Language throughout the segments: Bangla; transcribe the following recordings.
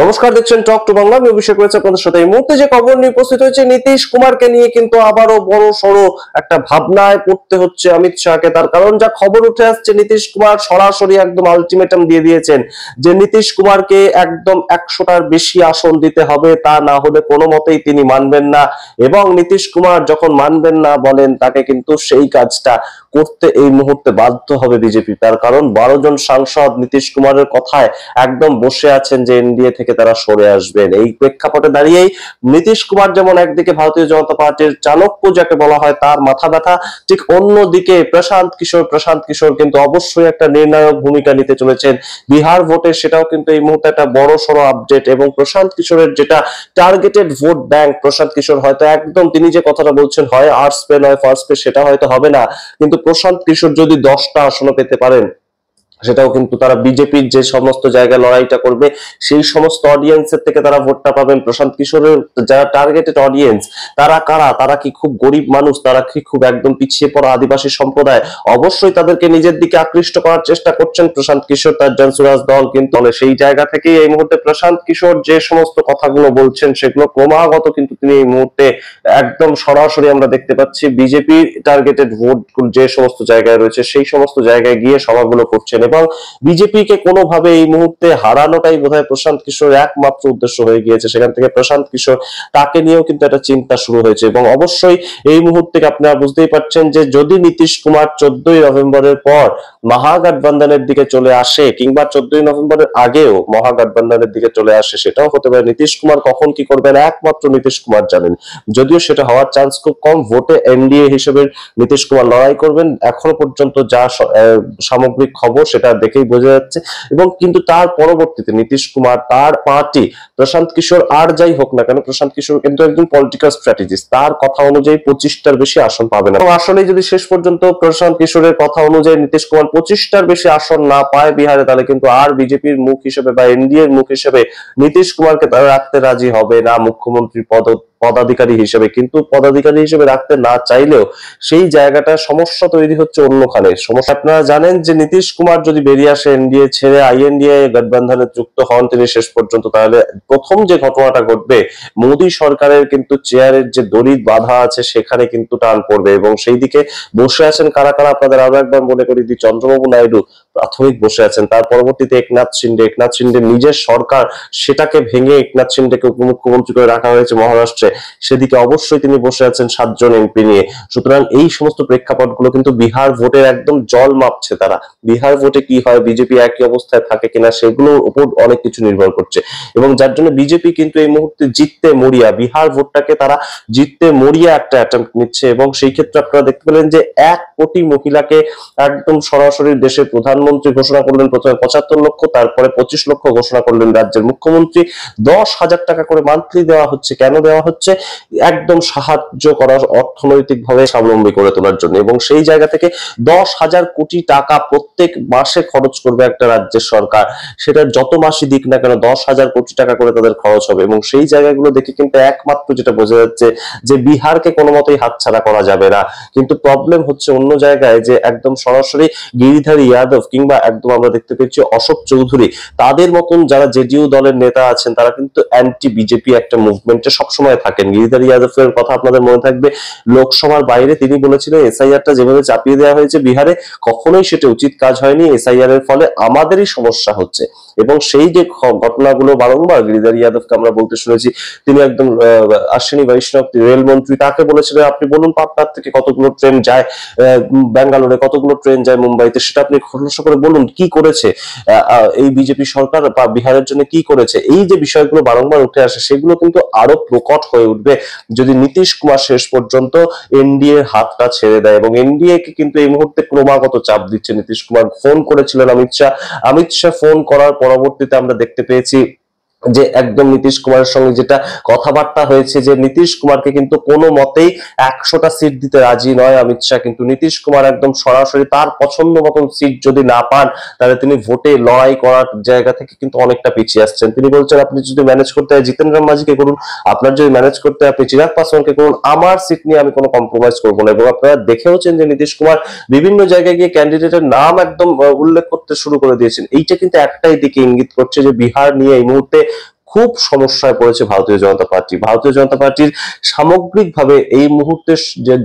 নমস্কার, দেখছেন টক টু বাংলা। আমি অভিষেক রয়েছে আপনাদের সাথে। এই মুহূর্তে যে খবর নিয়ে উপস্থিত হয়েছে, নীতিশ কুমারকে নিয়ে কিন্তু আবারও বড় সড়ো একটা ভাবনায় পড়তে হচ্ছে অমিত শাহকে। তার কারণ যা খবর উঠে আসছে, নীতিশ কুমার সরাসরি একদম আলটিমেটাম দিয়ে দিয়েছেন যে নীতিশ কুমারকে একদম 100টার বেশি আসন দিতে হবে, তা না হলে কোনো মতেই তিনি মানবেন না। এবং নীতিশ কুমার যখন মানবেন না বলেন, তাকে কিন্তু সেই কাজটা করতে এই মুহূর্তে বাধ্য হবে বিজেপি। তার কারণ 12 জন সাংসদ নীতিশ কুমারের কথায় একদম বসে আছেন যে এনডিএ থেকে তারা সরে আসবেন। এই প্রেক্ষাপটে দাঁড়িয়েই নীতিশ কুমার যেমন একদিকে ভারতীয় জনতা পার্টির চাণক্য যাকে বলা হয় তার মাথা ব্যথা, ঠিক অন্যদিকে প্রশান্ত কিশোর কিন্তু অবশ্যই একটা নির্ণায়ক ভূমিকা নিতে চলেছেন বিহার ভোটে। সেটাও কিন্তু এই মুহূর্তে একটা বড় সড়ো আপডেট। এবং প্রশান্ত কিশোরের যেটা targeted vote bank, Prashant Kishor হয়তো একদম তিনি যে কথাটা বলছেন হয় আর্টস পে নয় ফার্স্ট পে, সেটা হয়তো হবে না, কিন্তু প্রশান্ত কিশোর যদি 10টা আসনও পেতে পারেন, সেটাও কিন্তু তারা বিজেপির যে সমস্ত জায়গায় লড়াইটা করবে সেই সমস্ত অডিয়েন্সের থেকে তারা ভোটটা পাবেন। প্রশান্ত কিশোরের যারা টার্গেটেড অডিয়েন্স, তারা কারা? তারা কি খুব গরিব মানুষ? তারা কি খুব একদম পিছিয়ে পড়া আদিবাসী সম্প্রদায়? অবশ্যই তাদেরকে নিজের দিকে আকৃষ্ট করার চেষ্টা করছেন প্রশান্ত কিশোর, তার জনসুরাজ দল। কিন্তু সেই জায়গা থেকেই এই মুহূর্তে প্রশান্ত কিশোর যে সমস্ত কথাগুলো বলছেন, সেগুলো ক্রমাগত কিন্তু তিনি এই মুহূর্তে একদম সরাসরি আমরা দেখতে পাচ্ছি বিজেপি টার্গেটেড ভোট যে সমস্ত জায়গায় রয়েছে সেই সমস্ত জায়গায় গিয়ে সভাগুলো করছেন। এবং বিজেপিকে কোনোভাবে এই মুহূর্তে হারানোটাই বোধহয় প্রশান্ত কিশোর একমাত্র উদ্দেশ্য হয়ে গিয়েছে। সেখান থেকে প্রশান্ত কিশোর তাকে নিয়েও কিন্তু একটা চিন্তা শুরু হয়েছে। এবং অবশ্যই এই মুহূর্তে আপনারা বুঝতেই পারছেন যে যদি নীতিশ কুমার 14ই নভেম্বরের পর মহাগঠবন্ধনের দিকে চলে আসে, কিংবা 14ই নভেম্বরের আগেও মহাগঠবন্ধনের দিকে চলে আসে, সেটাও হতে পারে। নীতিশ কুমার কখন কি করবেন একমাত্র নীতিশ কুমার জানেন। যদিও সেটা হওয়ার চান্স খুব কম। ভোটে এনডিএ হিসেবে নীতিশ কুমার লড়াই করবেন, এখনো পর্যন্ত যা সামগ্রিক খবর সেটা দেখেই বোঝা যাচ্ছে। এবং কিন্তু তার পরবর্তীতে নীতিশ কুমার, তার পার্টি, প্রশান্ত কিশোর আর যাই হোক না কেন, প্রশান্ত কিশোর কিন্তু একজন পলিটিক্যাল স্ট্র্যাটেজিস্ট। তার কথা অনুযায়ী 25টার বেশি আসন পাবে না। এবং আসলে যদি শেষ পর্যন্ত প্রশান্ত কিশোরের কথা অনুযায়ী নীতিশ কুমার 25টার বেশি আসন না পায় বিহারে, তাহলে কিন্তু আর বিজেপির মুখ হিসেবে বা এনডিএ এর মুখ হিসেবে নীতিশ কুমারকে তারা রাখতে রাজি হবে না মুখ্যমন্ত্রী পদাধিকারী হিসেবে। কিন্তু পদাধিকারী হিসেবে রাখতে না চাইলেও সেই জায়গাটা সমস্যা তৈরি হচ্ছে অন্যখানে। সমস্যা আপনারা জানেন যে নীতিশ কুমার যদি বেরিয়ে আসে এনডিএ ছেড়ে, আইএনডিএ গঠবন্ধনে যুক্ত হন তিনি শেষ পর্যন্ত, তাহলে প্রথম যে ঘটনাটা ঘটবে, মোদী সরকারের কিন্তু চেয়ারের যে দড়ি বাঁধা আছে সেখানে কিন্তু টান পড়বে। এবং সেই দিকে বসে আছেন কারা কারা আপনাদের আরো একবার মনে করি দিই। চন্দ্রবাবু নাইডু প্রাথমিক বসে আছেন, তার পরবর্তীতে একনাথ শিন্ডে নিজের সরকার, সেটাকে ভেঙে একনাথ শিন্ডেকে উপমুখ্যমন্ত্রী করে রাখা হয়েছে মহারাষ্ট্রে, সেদিকে অবশ্যই তিনি বসে আছেন 7 জন এমপি নিয়ে। সুতরাং এই সমস্ত প্রেক্ষাপটগুলো কিন্তু বিহার ভোটের একদম জল মাপছে তারা। বিহার ভোটে কি হয়, বিজেপি একই অবস্থায় থাকে কিনা, সেগুলোর উপর অনেক কিছু নির্ভর করছে। এবং যার জন্য বিজেপি কিন্তু এই মুহূর্তে জিততে মরিয়া, বিহার ভোটটাকে তারা জিততে মরিয়া একটা অ্যাটেম্প্ট নিচ্ছে। এবং সেই ক্ষেত্রে আপনারা দেখতে পেলেন যে 1 কোটি মহিলাকে একদম সরাসরি দেশের প্রধানমন্ত্রী ঘোষণা করলেন। প্রথমে 75 লক্ষ, তারপরে 25 লক্ষ ঘোষণা করলেন রাজ্যের মুখ্যমন্ত্রী। 10,000 টাকা করে মান্থলি দেওয়া হচ্ছে। কেন দেওয়া হচ্ছে? একদম সাহায্য করার, অর্থনৈতিকভাবে স্বাবলম্বী করে তোলার জন্য। এবং সেই জায়গা থেকে 10,000 কোটি টাকা প্রত্যেক মাসে খরচ করবে একটা রাজ্যের সরকার। সেটা যত মাসই দিক না কেন 10,000 কোটি টাকা করে তাদের খরচ হবে। এবং সেই জায়গাগুলো দেখে কিন্তু একমাত্র যেটা বোঝা যাচ্ছে যে বিহারকে কোনো মতেই হাতছাড়া করা যাবে না। কিন্তু প্রবলেম হচ্ছে অন্য জায়গায়, যে একদম সরাসরি গিরিধারী যাদব কিংবা একদম আমরা দেখতে পেয়েছি অশোক চৌধুরী, তাদের মতন যারা জেডিইউ দলের নেতা আছেন, তারা কিন্তু অ্যান্টি বিজেপি একটা মুভমেন্টে সবসময় থাকেন। গিরিধারী যাদবের কথা আপনাদের মনে থাকবে, লোকসভার বাইরে তিনি বলেছিলেন এসআইআরটা যেভাবে চাপিয়ে দেওয়া হয়েছে বিহারে, কখনোই সেটা উচিত কাজ হয়নি। এসআইআর এর ফলে আমাদেরই সমস্যা হচ্ছে। এবং সেই যে ঘটনাগুলো বারংবার গিরিধারী যাদবকে আমরা বলতে শুনেছি, তিনি একদম আশ্বিনী বৈষ্ণব রেলমন্ত্রী, তাকে বলেছিলেন আপনি বলুন পাটনার থেকে কতগুলো ট্রেন যায় ব্যাঙ্গালোরে, কতগুলো ট্রেন যায় মুম্বাইতে, সেটা আপনি খোলসা করে বলুন কি করেছে এই বিজেপি সরকার বা বিহারের জন্য কি করেছে। এই যে বিষয়গুলো বারংবার উঠে আসে, সেগুলো কিন্তু আরো প্রকট হয়ে উঠবে যদি নীতিশ কুমার শেষ পর্যন্ত এনডিএ এর হাতটা ছেড়ে দেয়। এবং এনডিএ কে কিন্তু এই মুহূর্তে ক্রমাগত চাপ দিচ্ছে নীতিশ কুমার। ফোন করেছিলেন অমিত শাহ ফোন করার পরবর্তীতে আমরা দেখতে পেয়েছি যে একদম নীতিশ কুমারের সঙ্গে যেটা কথাবার্তা হয়েছে, যে নীতিশ কুমারকে কিন্তু কোনো মতেই 100টা সিট দিতে রাজি নয় অমিত শাহ। কিন্তু নীতিশ কুমার একদম সরাসরি তার পছন্দ মতন সিট যদি না পান, তাহলে তিনি ভোটে লড়াই করার জায়গা থেকে কিন্তু অনেকটা পিছিয়ে আসছেন। তিনি বলছেন আপনি যদি ম্যানেজ করতে হয় জিতেন রাম মাঝিকে করুন, আপনার যদি ম্যানেজ করতে হয় আপনি চিরাগ পাসওয়ানকে করুন, আমার সিট নিয়ে আমি কোনো কম্প্রোমাইজ করবো না। এবং আপনারা দেখেওছেন যে নীতিশ কুমার বিভিন্ন জায়গায় গিয়ে ক্যান্ডিডেটের নাম একদম উল্লেখ করতে শুরু করে দিয়েছেন। এইটা কিন্তু একটাই দিকে ইঙ্গিত করছে যে বিহার নিয়ে এই মুহূর্তে খুব সমস্যায় পড়েছে ভারতীয় জনতা পার্টি। ভারতীয় জনতা পার্টির সামগ্রিকভাবে এই মুহূর্তে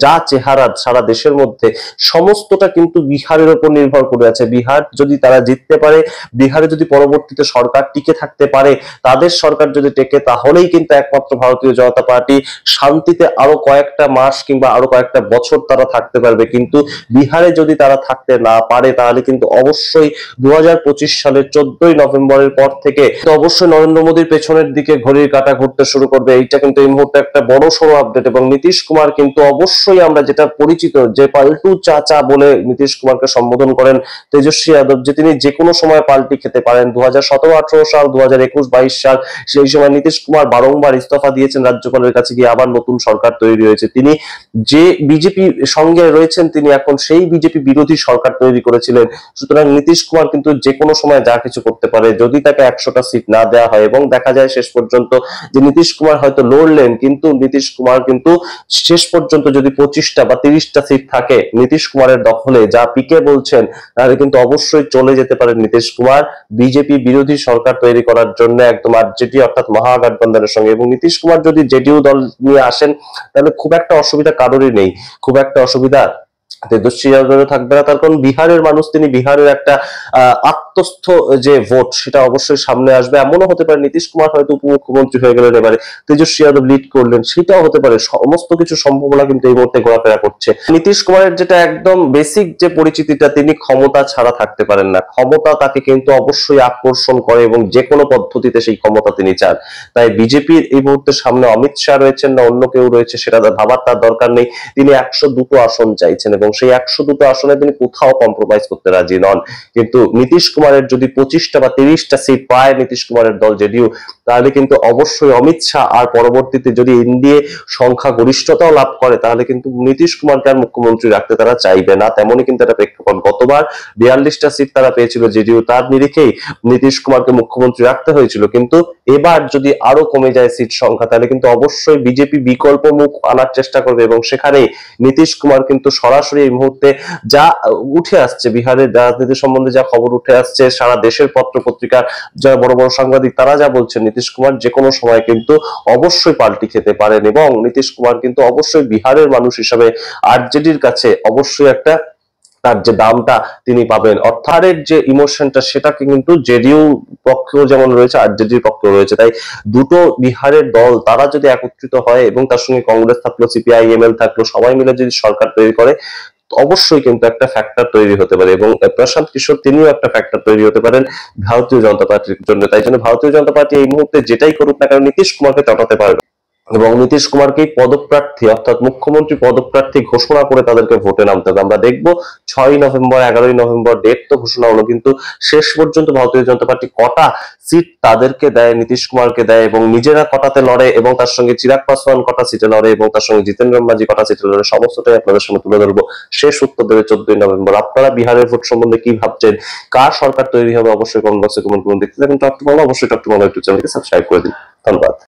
যা চেহারা সারা দেশের মধ্যে সমস্তটা কিন্তু বিহারের উপর নির্ভর করে আছে। বিহার যদি তারা জিততে পারে, বিহারে যদি পরবর্তীতে সরকার টিকে থাকতে পারে, তাদের সরকার যদি টেকে, তাহলেই কিন্তু একমাত্র ভারতীয় জনতা পার্টি শান্তিতে আরো কয়েকটা মাস কিংবা আরো কয়েকটা বছর তারা থাকতে পারবে। কিন্তু বিহারে যদি তারা থাকতে না পারে, তাহলে কিন্তু অবশ্যই 2025 সালের 14ই নভেম্বরের পর থেকে অবশ্যই নরেন্দ্র মোদীর পেছনের দিকে ঘড়ির কাঁটা ঘুরতে শুরু করবে। এইটা কিন্তু এই মুহূর্তে একটা বড় সড়ো আপডেট। এবং নীতিশ কুমার কিন্তু অবশ্যই, আমরা যেটা পরিচিত যে পাল্টু চাচা বলে নীতিশ কুমারকে সম্বোধন করেন তেজস্বী যাদব, যে তিনি যে কোনো সময় পাল্টি খেতে পারেন। 2017-18 সাল, 2021-22 সাল, সেই সময় নীতিশ কুমার বারংবার ইস্তফা দিয়েছেন রাজ্যপালের কাছে গিয়ে, আবার নতুন সরকার তৈরি হয়েছে। তিনি যে বিজেপি সঙ্গে রয়েছেন, তিনি এখন সেই বিজেপি বিরোধী সরকার তৈরি করেছিলেন। সুতরাং নীতিশ কুমার কিন্তু যে কোনো সময় যা কিছু করতে পারে, যদি তাকে 100টা সিট না দেওয়া হয়। এবং দেখা যায় শেষ পর্যন্ত যে নীতিশ কুমার হয়তো লড়লেন, কিন্তু নীতিশ কুমার কিন্তু শেষ পর্যন্ত যদি 25টা বা 30টা সিট থাকে নীতিশ কুমারের দখলে, যা পিকে বলছেন, তাহলে কিন্তু অবশ্যই চলে যেতে পারেন নীতিশ কুমার বিজেপি বিরোধী সরকার তৈরি করার জন্য একদম আরজেডি অর্থাৎ মহাগঠবন্ধনের সঙ্গে। এবং নীতিশ কুমার যদি জেডিইউ দল নিয়ে আসেন, তাহলে খুব একটা অসুবিধা কারোরই নেই, খুব একটা অসুবিধা তেজস্বী যাদবেরও থাকবে না। তার কারণ বিহারের মানুষ, তিনি বিহারের একটা আত্মস্থ যে ভোট, সেটা অবশ্যই সামনে আসবে। এমনও হতে পারে নীতিশ কুমার হয়তো উপমুখ্যমন্ত্রী হয়ে গেলেন, এবারে তেজস্বী যাদব লিড করলেন, সেটাও হতে পারে। সমস্ত কিছু সম্ভাবনা কিন্তু এই মুহূর্তে ঘোরাফেরা করছে। নীতিশ কুমারের যেটা একদম বেসিক যে পরিচিতিটা, তিনি ক্ষমতা ছাড়া থাকতে পারেন না। ক্ষমতা তাকে কিন্তু অবশ্যই আকর্ষণ করে এবং যে কোনো পদ্ধতিতে সেই ক্ষমতা তিনি চান। তাই বিজেপির এই মুহূর্তে সামনে অমিত শাহ রয়েছেন না অন্য কেউ রয়েছে, সেটা ভাবার তার দরকার নেই। তিনি 102টো আসন চাইছেন এবং সেই 102টো আসনে তিনি কোথাও কম্প্রোমাইজ করতে রাজি নন। কিন্তু নীতিশ কুমারের যদি 25টা বা 30টা সিট পায় নীতিশ কুমারের দল জেডিইউ, তাহলে কিন্তু অবশ্যই অমিত শাহ আর পরবর্তীতে যদি এনডিএ সংখ্যা গরিষ্ঠতাও লাভ করে, তাহলে কিন্তু নীতিশ কুমারকে আর মুখ্যমন্ত্রী রাখতে তারা চাইবে না। তেমনই কিন্তু একটা প্রেক্ষাপট। গতবার 42টা সিট তারা পেয়েছিল জেডিইউ, তার নিরিখেই নীতিশ কুমারকে মুখ্যমন্ত্রী রাখতে হয়েছিল। কিন্তু এবার যদি আরো কমে যায় সিট সংখ্যা, তাহলে কিন্তু অবশ্যই বিজেপি বিকল্প মুখ আনার চেষ্টা করবে। এবং সেখানেই নীতিশ কুমার কিন্তু সরাসরি এই মুহূর্তে যা উঠে আসছে, বিহারের রাজনীতি সম্বন্ধে যা খবর উঠে আসছে, সারা দেশের পত্র পত্রিকার যারা বড় বড় সাংবাদিক, তারা যা বলছেন, নীতিশ কুমার যে কোনো সময় কিন্তু অবশ্যই পাল্টি খেতে পারেন। এবং নীতিশ কুমার কিন্তু অবশ্যই বিহারের মানুষ হিসাবে আরজেডির কাছে অবশ্যই একটা তার যে দামটা তিনি পাবেন, অর্থাৎ যে ইমোশনটা, সেটাকে কিন্তু জেডিইউ পক্ষেও যেমন রয়েছে, আরজেডির পক্ষেও রয়েছে। তাই দুটো বিহারের দল তারা যদি একত্রিত হয় এবং তার সঙ্গে কংগ্রেস থাকলো, সিপিআই এমএল থাকলো, সবাই মিলে যদি সরকার তৈরি করে, অবশ্যই কিন্তু একটা ফ্যাক্টর তৈরি হতে পারে। এবং প্রশান্ত কিশোর তিনিও একটা ফ্যাক্টর তৈরি হতে পারেন ভারতীয় জনতা পার্টির জন্য। তাই জন্য ভারতীয় জনতা পার্টি এই মুহূর্তে যেটাই করুক না কেন, নীতিশ কুমারকে চটাতে পারবে এবং নীতিশ কুমারকে পদপ্রার্থী অর্থাৎ মুখ্যমন্ত্রী পদপ্রার্থী ঘোষণা করে তাদেরকে ভোটে নামতে হবে। আমরা দেখবো 6ই নভেম্বর, 11ই নভেম্বর ডেট তো ঘোষণা হলো, কিন্তু শেষ পর্যন্ত ভারতীয় জনতা পার্টি কটা সিট তাদেরকে দেয়, নীতিশ কুমারকে দেয়, এবং নিজেরা কটাতে লড়ে, এবং তার সঙ্গে চিরাগ পাসওয়ান কটা সিটে লড়ে, এবং তার সঙ্গে জিতেন্দ্র মাঝি কটা সিটে লড়ে, সমস্তটাই আপনাদের সামনে তুলে ধরবো। শেষ উত্তর দেবে 14ই নভেম্বর। আপনারা বিহারের ভোট সম্বন্ধে কি ভাবছেন, কার সরকার তৈরি হবে, অবশ্যই কমেন্ট বক্সে কমেন্ট করুন। দেখতে থাকুন টপ টু বাংলা, অবশ্যই টপ টু বাংলা ইউটিউব চ্যানেলকে সাবস্ক্রাইব করে দিন। ধন্যবাদ।